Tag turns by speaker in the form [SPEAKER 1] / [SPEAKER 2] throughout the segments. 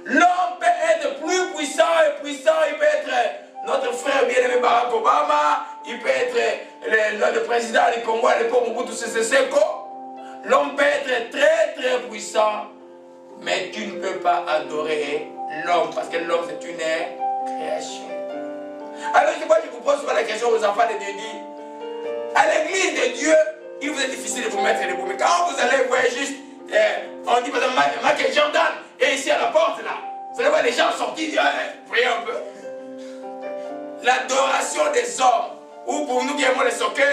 [SPEAKER 1] L'homme peut être plus puissant et puissant. Il peut être notre frère bien-aimé Barack Obama. Il peut être le président du Congo, le pauvre Mobutu Sese Seko. L'homme peut être très très puissant. Mais tu ne peux pas adorer l'homme. Parce que l'homme c'est une création. Alors moi je vous pose souvent la question aux enfants de Dieu. Dit, à l'église de Dieu, il vous est difficile de vous mettre debout. Mais quand vous allez voir juste, on dit par exemple Michael Jordan est ici à la porte là. Vous allez voir les gens sortis, dire, voyez un peu. L'adoration des hommes. Ou pour nous qui aimons le soccer,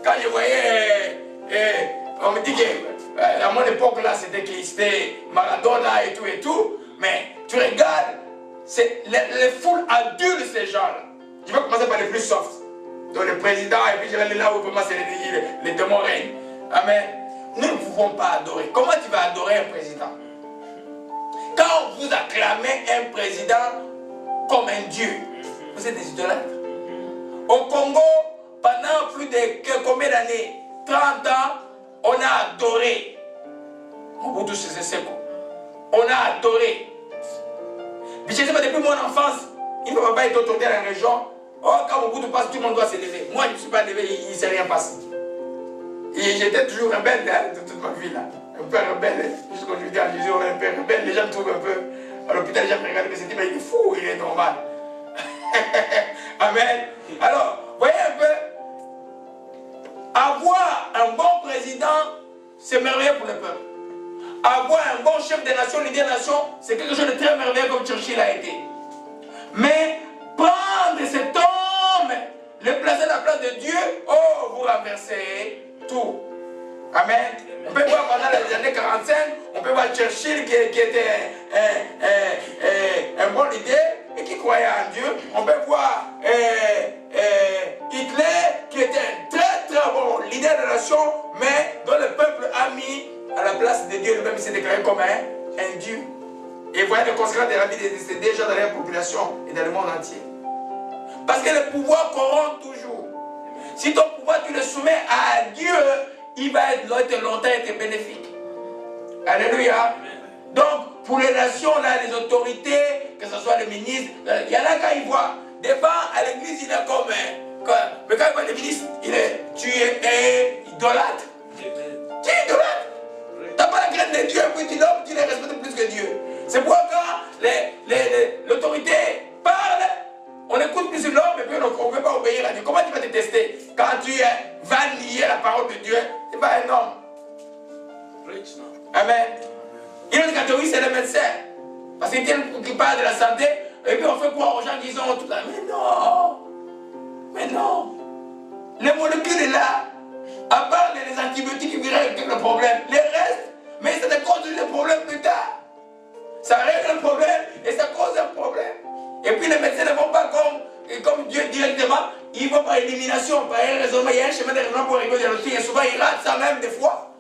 [SPEAKER 1] quand je voyais, on me dit que à mon époque là c'était Maradona et tout. Mais tu regardes, les foules adulent ces gens-là. Je vais commencer par les plus soft. Donc le président, et puis je vais aller là où vraiment c'est les démons règnent. Amen. Nous ne pouvons pas adorer. Comment tu vas adorer un président? Quand vous acclamez un président comme un dieu, vous êtes des idolâtres. Au Congo, pendant plus de combien d'années? 30 ans, on a adoré Mobutu Sese Seko. On a adoré. Puis je sais pas, depuis mon enfance, il ne peut pas être autorisé dans la région. Oh, quand Mobutu passe, tout le monde doit se lever. Moi, je ne suis pas levé, il ne s'est rien passé. Et j'étais toujours rebelle de toute ma vie là. Un peu rebelle. Jusqu'au jour de Jésus, on est un peu rebelle. Les gens me trouvent un peu. À l'hôpital, les gens me regardent et me disent, mais il est fou, il est normal. Amen. Alors, voyez un peu. Avoir un bon président, c'est merveilleux pour le peuple. Avoir un bon chef de nation, leader de nation, c'est quelque chose de très merveilleux comme Churchill a été. Mais prendre cet homme, le placer à la place de Dieu, oh, vous renversez tout. Amen. On peut voir pendant les années 45, on peut voir Churchill qui était un bon leader et qui croyait en Dieu. On peut voir Hitler qui était un très très bon leader de la nation, mais dont le peuple a mis à la place de Dieu, lui-même il s'est déclaré comme un Dieu. Et voyez les conséquences de la vie de ces gens dans la population et dans le monde entier. Parce que le pouvoir corrompt toujours. Si ton pouvoir tu le soumets à Dieu, il va être longtemps être bénéfique. Alléluia. Donc, pour les nations, là, les autorités, que ce soit les ministres, il y en a quand ils voient. Des fois, à l'église, il est comme. Mais quand il voit les ministres, tu es idolâtre. Tu es idolâtre. Tu n'as pas la crainte de Dieu, puis tu l'homme, tu les respectes plus que Dieu. C'est pourquoi quand l'autorité parle, on écoute plus l'homme et puis on ne veut pas obéir à Dieu. Comment tu vas te tester quand tu vas nier la parole de Dieu? Tu n'es pas un homme. Amen. Il y a une catégorie, c'est les médecins. Parce qu'ils parlent de la santé, et puis on fait croire aux gens qui ont tout ça. Mais non! Mais non! Les molécules est là. À part les antibiotiques qui règlent le problème. Les restes, mais ça te cause des problèmes plus tard. Ça règle un problème et ça cause un problème. Et puis les médecins ne vont pas comme Dieu directement, ils vont par élimination, par un raisonnement. Il y a un chemin de raisonnement pour régler les choses. Et souvent ils ratent ça même des fois.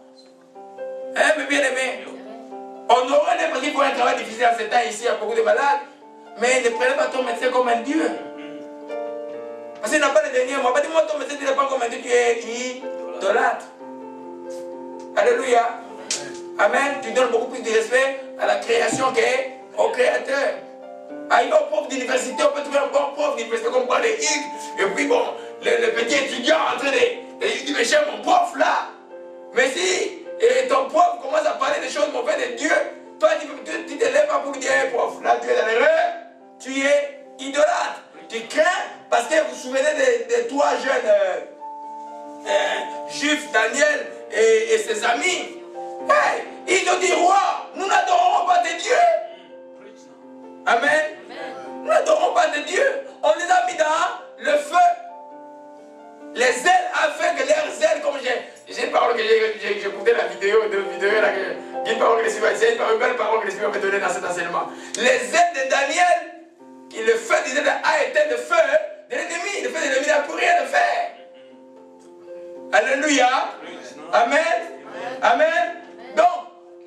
[SPEAKER 1] Hein, mais bien aimé. On aurait des parce qu'il faut un travail difficile en ce temps ici, il y a beaucoup de malades. Mais ne prenez pas ton médecin comme un Dieu. Parce qu'il n'a pas le dernier mot. Dis-moi ton médecin, tu n'es pas comme un Dieu, tu es idolâtre. Alléluia. Amen. Tu donnes beaucoup plus de respect à la création qu'au Créateur. Ah, il va au prof d'université, on peut trouver un bon prof d'université comme quoi les Hugues. Et puis bon, le petit étudiant en train de dire, mais j'aime mon prof là. Mais si ton prof commence à parler des choses mauvaises de Dieu, toi tu te lèves pas pour dire, hey, prof, là tu es dans l'erreur, tu es idolâtre. Tu crains parce que vous vous souvenez des trois jeunes juifs, Daniel et ses amis. Hey, ils ont dit, roi, nous n'adorons pas de Dieu. Amen. Nous n'adorons pas de Dieu. On les a mis dans le feu. Les ailes afin que leurs ailes, comme j'ai une parole que j'ai écouté la vidéo là, une parole que c'est une belle parole que l'Esprit m'a donné dans cet enseignement. Les ailes de Daniel, le feu des ailes a été le feu de l'ennemi. Le feu de l'ennemi n'a plus rien à faire. Alléluia. Amen. Amen. Donc,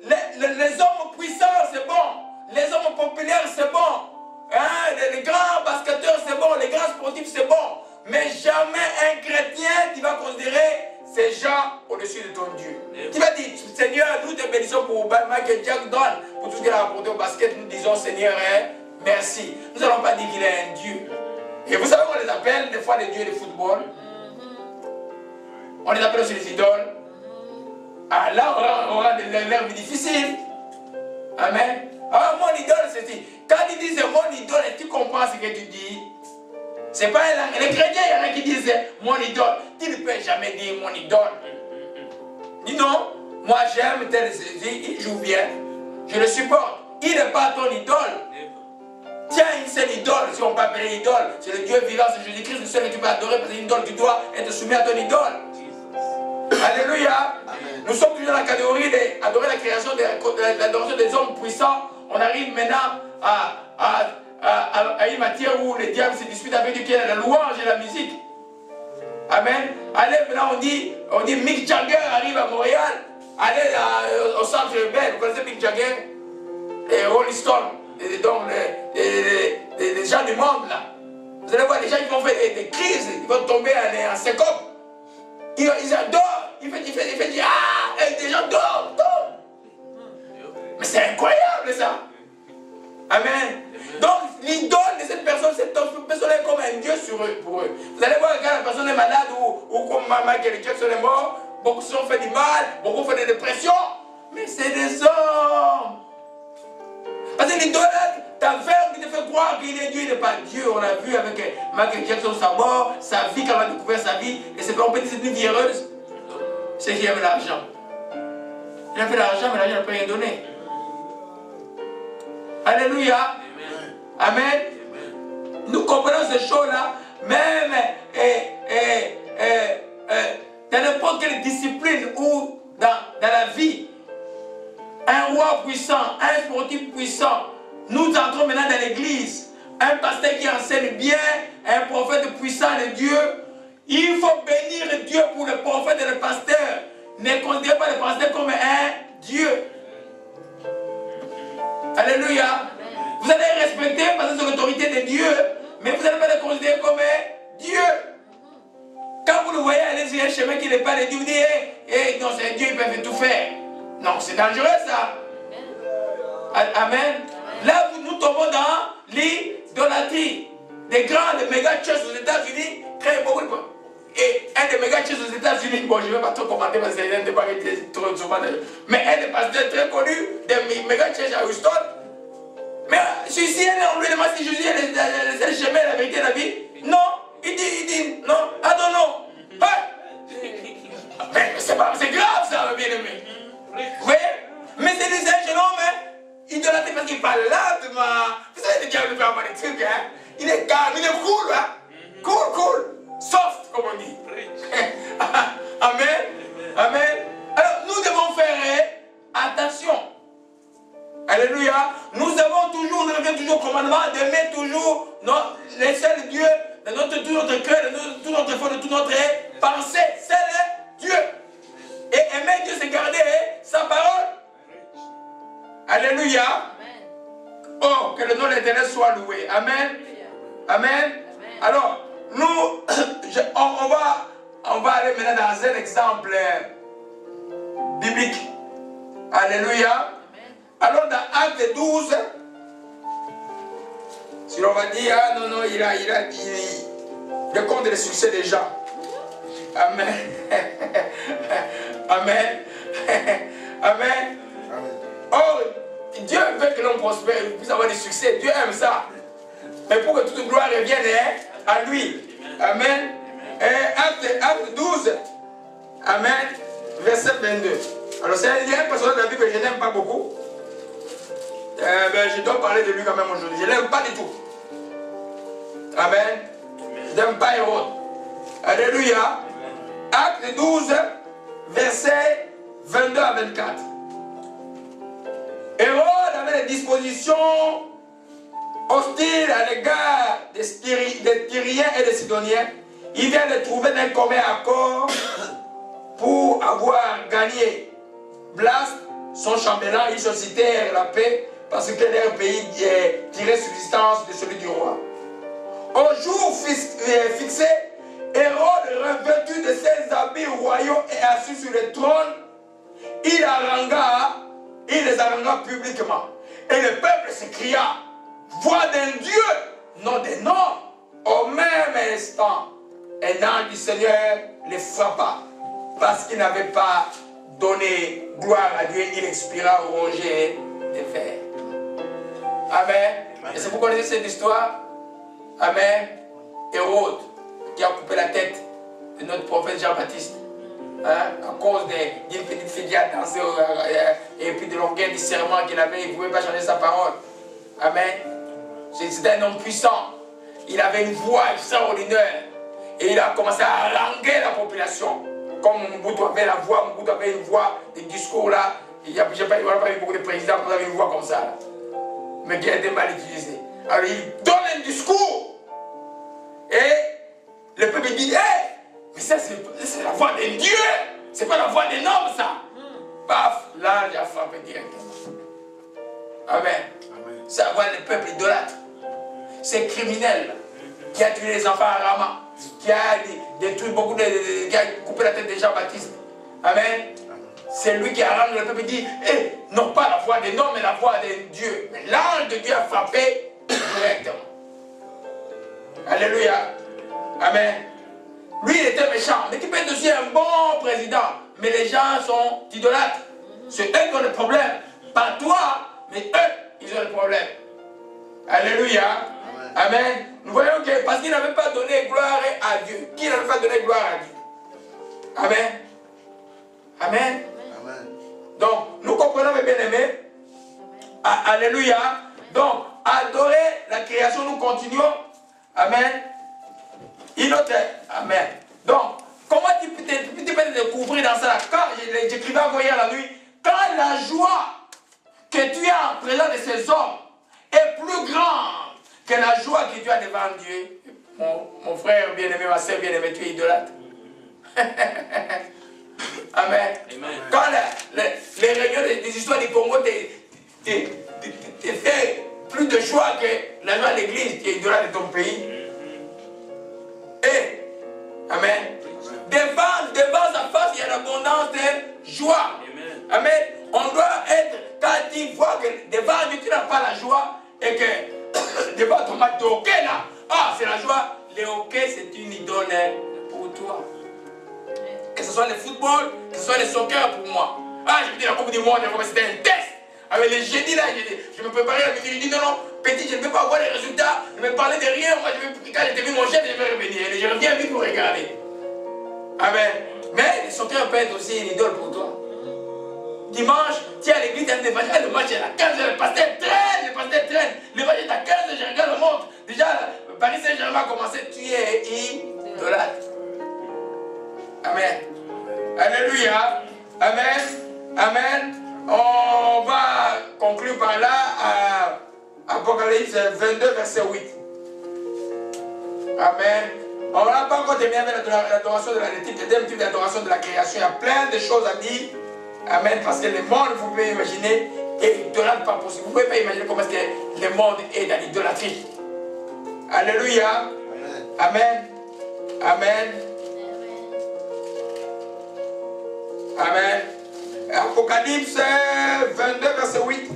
[SPEAKER 1] les hommes puissants, c'est bon. Les hommes populaires, c'est bon. Hein? Les grands basketteurs, c'est bon. Les grands sportifs, c'est bon. Mais jamais un chrétien qui va considérer ces gens au-dessus de ton Dieu. Tu vas dire, Seigneur, nous te bénissons pour Michael Jordan, pour tout ce qu'il a apporté au basket, nous disons Seigneur, merci. Nous n'allons pas dire qu'il est un Dieu. Et vous savez qu'on les appelle des fois les dieux de football. On les appelle aussi les idoles. Ah, là, on aura l'air difficile. Amen. Ah, mon idole, c'est dit. Quand ils disent mon idole, et tu comprends ce que tu dis. C'est pas les chrétiens, il y en a qui disent mon idole. Tu ne peux jamais dire mon idole. Dis non, moi j'aime tel, il joue bien. Je le supporte. Il n'est pas ton idole. Tiens une seule idole, si on peut appeler idole. C'est le Dieu vivant, c'est Jésus-Christ, le seul que tu peux adorer. Parce que l'idole, tu dois être soumis à ton idole. Alléluia. Amen. Nous sommes toujours dans la catégorie d'adorer la création, l'adoration des hommes puissants. On arrive maintenant à une matière où les diables se disputent avec Dieu, qui est la louange et la musique. Amen. Allez, maintenant on dit Mick Jagger arrive à Montréal. Allez au centre urbain, vous connaissez Mick Jagger et Rolling Stone, donc les gens du monde là. Vous allez voir les gens qui vont faire des crises, ils vont tomber en syncope. Ils adorent, il fait dire ah, et des gens dorment. Mais c'est incroyable ça. Amen. Donc l'idole de cette personne est comme un Dieu pour eux. Vous allez voir quand la personne est malade ou comme Michael Jackson est mort, beaucoup se sont fait du mal, beaucoup font des dépressions. Mais c'est des hommes. Parce que l'idolâtre t'enferme, il te fait croire qu'il est Dieu, il n'est pas Dieu. On l'a vu avec Michael Jackson, sa mort, sa vie, quand on a découvert sa vie. Et c'est pas on peut dire que c'est une vie heureuse. C'est qui aime l'argent. Il a fait l'argent, mais l'argent n'a pas rien donné. Alléluia. Amen. Amen. Nous comprenons ces choses-là, même dans n'importe quelle discipline ou dans la vie. Un roi puissant, un sportif puissant. Nous entrons maintenant dans l'église. Un pasteur qui enseigne bien, un prophète puissant de Dieu. Il faut bénir Dieu pour le prophète et le pasteur. Ne considérez pas le pasteur comme un Dieu. Alléluia. Vous allez respecter parce que c'est l'autorité de Dieu, mais vous n'allez pas le considérer comme Dieu. Quand vous le voyez aller sur un chemin qui n'est pas de Dieu, vous dites non, c'est un Dieu, il peut tout faire. Non, c'est dangereux ça. Amen. Là, nous tombons dans l'idolâtrie. Des grandes méga churches aux États-Unis créent beaucoup de... Et un des méga churches aux États-Unis, bon, je ne vais pas trop commenter parce que c'est un débat qui est trop souvent. Mais un des pasteurs très connus des méga churches à Houston. Mais celui-ci, on lui demande si Jésus est le seul chemin, la vérité, la vie. Non, il dit non. Ah non, non. Ah. Mais c'est grave ça, bien aimé. Oui, mais c'est des jeune homme, il doit la parce qu'il parle lentement. Vous savez, le diable peut avoir des trucs, hein. Il est calme, il est cool, hein. Cool. Soft, comme on dit. Amen. Amen. Alors, nous devons faire attention. Alléluia. Nous revenons toujours au commandement d'aimer toujours les seuls dieux de tout notre cœur, de tout notre foi, de toute notre pensée. C'est le Dieu. Et aimer Dieu, c'est garder sa parole. Alléluia. Amen. Oh, que le nom de l'Éternel soit loué. Amen. Amen. Alors, nous, on va aller maintenant dans un exemple biblique. Alléluia. Amen. Alors, dans Acte 12, si l'on va dire, ah non, il a dit le compte des succès des gens. Amen. Amen. Amen. Or, Dieu veut que l'on prospère, puisse avoir du succès. Dieu aime ça. Mais pour que toute gloire revienne à lui. Amen. Et Acte 12. Amen. Verset 22. Alors, il y a un personnage de la Bible que je n'aime pas beaucoup. Je dois parler de lui quand même aujourd'hui. Je ne l'aime pas du tout. Amen. Je n'aime pas Hérode. Alléluia. Acte 12, versets 22 à 24. Hérode avait des dispositions hostiles à l'égard des Tyriens et des Sidoniens. Il vient de trouver d'un commun accord pour avoir gagné Blas, son chambellan. Ils sollicitèrent la paix parce que leur pays tirait subsistance de celui du roi. Au jour fixé, Hérode, revêtu de ses habits royaux et assis sur le trône, il il les arrangera publiquement. Et le peuple s'écria, voix d'un Dieu, non d'un homme. Au même instant, un ange du Seigneur les frappa, parce qu'il n'avait pas donné gloire à Dieu, il expira au ronger de fer. Amen. Est-ce que vous connaissez cette histoire? Amen. Hérode, qui a coupé la tête de notre prophète Jean-Baptiste, à cause d'une petite fille qui a dansé et puis de l'orgueil du serment qu'il avait, il ne pouvait pas changer sa parole. Amen. C'était un homme puissant. Il avait une voix extraordinaire. Et il a commencé à haranguer la population. Comme Mobutu avait la voix, Mobutu avait une voix, des discours là. Il n'y a pas eu beaucoup de présidents qui avaient une voix comme ça. Là. Mais qui a été mal utilisée. Alors il donne un discours. Et le peuple dit, hey, mais ça c'est la voix d'un Dieu. C'est pas la voix d'un homme ça. Paf, là il a frappé directement. Amen. Ça voit le peuple idolâtre. C'est criminel. Qui a tué les enfants à Rama. Qui a détruit beaucoup qui a coupé la tête de Jean-Baptiste. Amen. C'est lui qui arrange le peuple et dit, hey, non pas la voix d'un homme, mais la voix d'un Dieu. Mais l'ange de Dieu a frappé directement. Alléluia. Amen. Lui, il était méchant. Mais qui peut être aussi un bon président. Mais les gens sont idolâtres. C'est eux qui ont le problème. Pas toi, mais eux, ils ont le problème. Alléluia. Amen. Nous voyons que parce qu'il n'avait pas donné gloire à Dieu. Qui n'avait pas donné gloire à Dieu? Amen. Amen. Amen. Donc, nous comprenons, mes bien-aimés. Alléluia. Donc, adorer la création, nous continuons. Amen. Amen. Donc, comment tu peux te découvrir dans ça? Quand j'écrivais encore hier la nuit, quand la joie que tu as en présence de ces hommes est plus grande que la joie que tu as devant Dieu, mon frère bien-aimé, ma soeur bien-aimée, tu es idolâtre. Amen. Amen. Quand les réunions des histoires du Congo te fait plus de joie que la joie de l'église, tu es idolâtre de ton pays. Et, amen. Devant sa face, il y a l'abondance de joie. Amen. On doit être, quand tu vois que devant Dieu, tu n'as pas la joie, et que devant ton match de hockey là, ah, c'est la joie. Le hockey, c'est une idole pour toi. Que ce soit le football, que ce soit le soccer pour moi. Ah, j'ai dit la Coupe du Monde, c'était un test. Avec les jeudis là, je me préparais à venir, je dis non, non, petit, je ne peux pas avoir les résultats, je ne me parlais de rien, moi, quand j'ai vu mon chef, je vais revenir. Et je reviens vite pour regarder. Amen. Mais le soccer peut être aussi une idole pour toi. Dimanche, tu es à l'église, tu as le match est à 15h, le pasteur traîne, le match est à 15h, je regarde le montre. Déjà, Paris Saint-Germain a commencé, tu es idolâtre. Amen. Alléluia. Amen. Amen. On va conclure par là à Apocalypse 22, verset 8. Amen. On n'a pas encore terminé avec l'adoration de le type d'adoration de la création. Il y a plein de choses à dire. Amen. Parce que le monde, vous pouvez imaginer, est idolâtre pas possible. Vous ne pouvez pas imaginer comment est-ce que le monde est dans l'idolâtrie. Alléluia. Amen. Amen. Amen. Apocalypse 22, verset 8.